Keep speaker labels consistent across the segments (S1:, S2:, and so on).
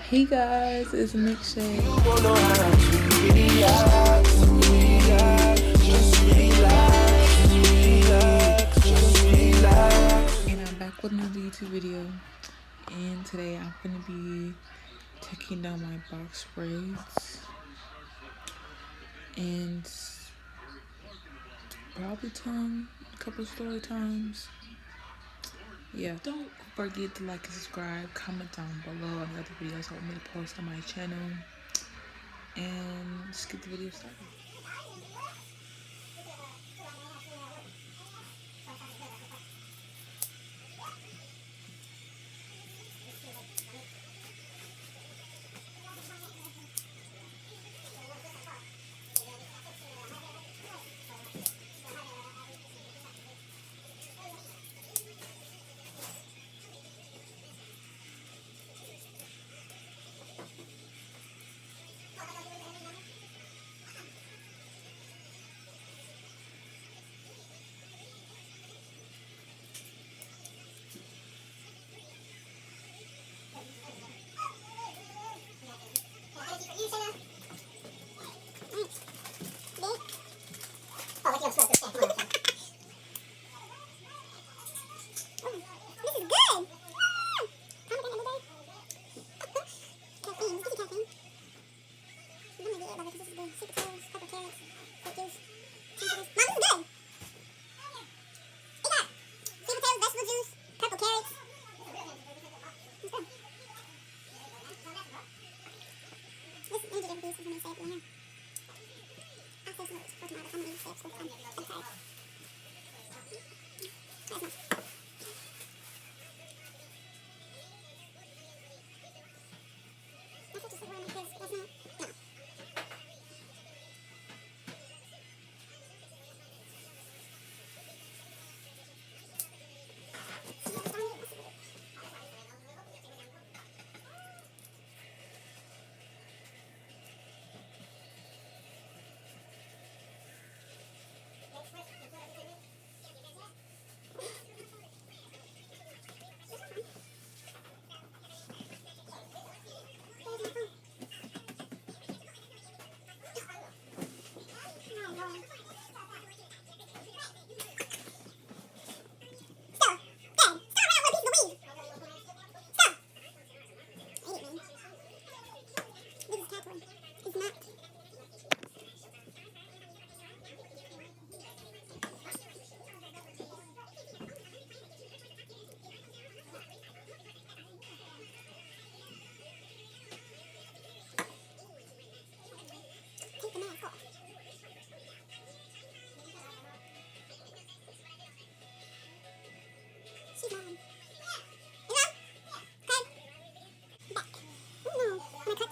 S1: Hey guys, it's MIXEDSHAYY. And I'm back with another YouTube video. And today I'm gonna be taking down my box braids. And probably telling a couple story times. Yeah, don't forget to like and subscribe, comment down below on the other videos I want me to post on my channel, and just get the video started.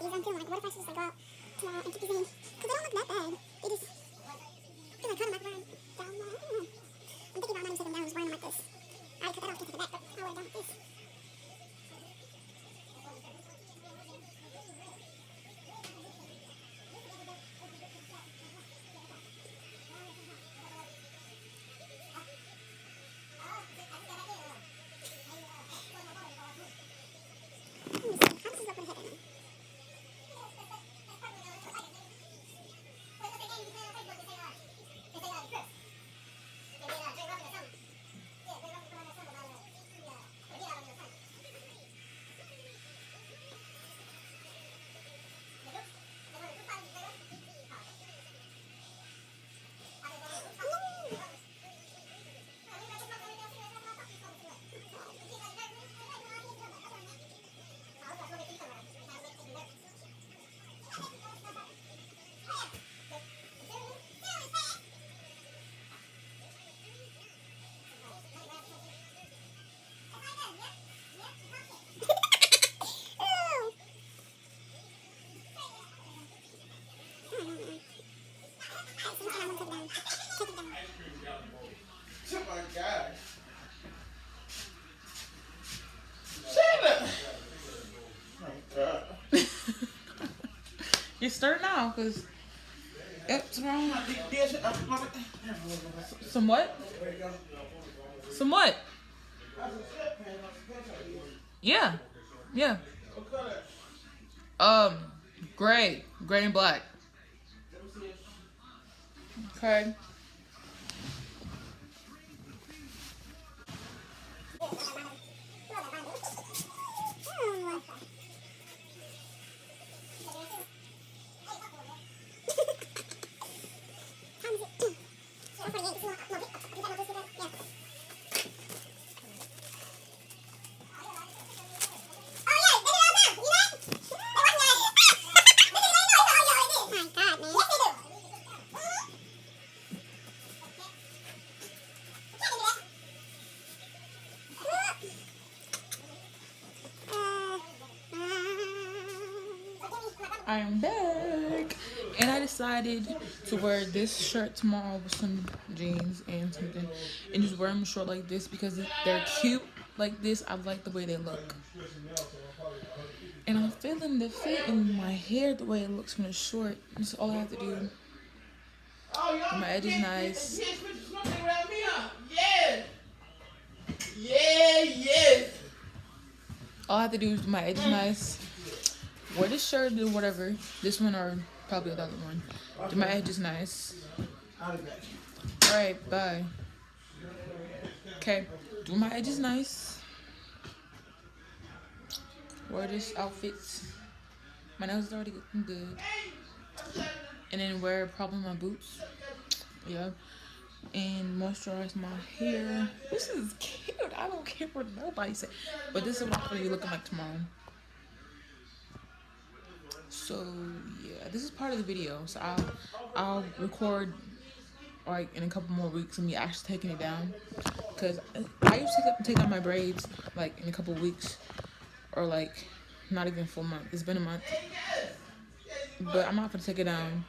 S2: I'm feeling like, what if I should just like go out tomorrow and keep these in? Because they don't look that bad. They just feel like kind of like wearing down. I don't know. I'm thinking about not even taking them down, just wearing them like this. I already cut that off to the back, but I'll wear it down like this.
S1: You start now, cause it's wrong. Some what? Some what? Yeah, yeah. Gray and black. Okay. I am back, and I decided to wear this shirt tomorrow with some jeans and something, and just wear them short like this because they're cute like this. I like the way they look, and I'm feeling the fit in my hair the way it looks when it's short. That's all I have to do. My edge is nice. All I have to do is my edge is nice. Wear this shirt or whatever. This one or probably the other one. Do my edge is nice. Alright, bye. Okay. Do my edge is nice. Wear this outfit. My nails is already looking good. And then wear probably my boots. Yeah. And moisturize my hair. This is cute. I don't care what nobody says. But this is what I'm gonna be looking like tomorrow. So yeah, this is part of the video. So I'll record like in a couple more weeks of me actually taking it down, because I used to take down my braids like in a couple weeks, or like not even a full month. It's been a month, but I'm not gonna take it down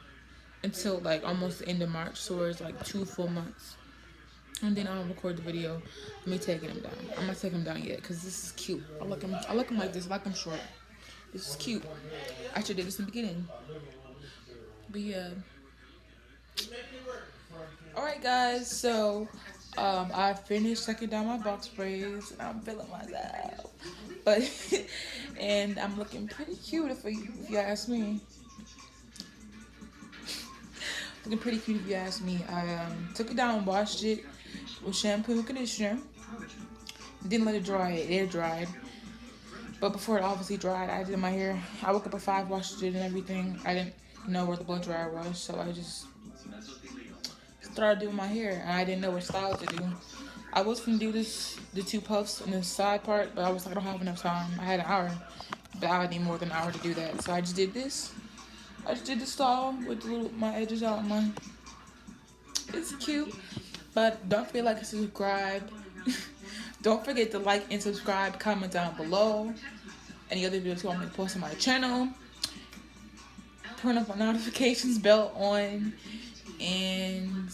S1: until like almost the end of March, so it's like 2 full months, and then I'll record the video of me taking them down. I'm not taking them down yet because this is cute. I like them like this. I like them short. This is cute. I should do this in the beginning. But yeah. Alright guys, so I finished taking down my box braids. I'm feeling myself. But and I'm looking pretty cute if you ask me. Looking pretty cute if you ask me. I took it down and washed it with shampoo and conditioner. Didn't let it dry. It air dried. But before it obviously dried, I did my hair. I woke up at 5, washed it and everything. I didn't know where the blow dryer was, so I just started doing my hair. And I didn't know what style to do. I was gonna do the 2 puffs on the side part, but I was like, I don't have enough time. I had an hour, but I would need more than an hour to do that. So I just did this. I just did the style with my edges out. It's cute, but don't forget to like and subscribe. Don't forget to like and subscribe. Comment down below any other videos you want me to post on my channel. Turn up my notifications bell on, and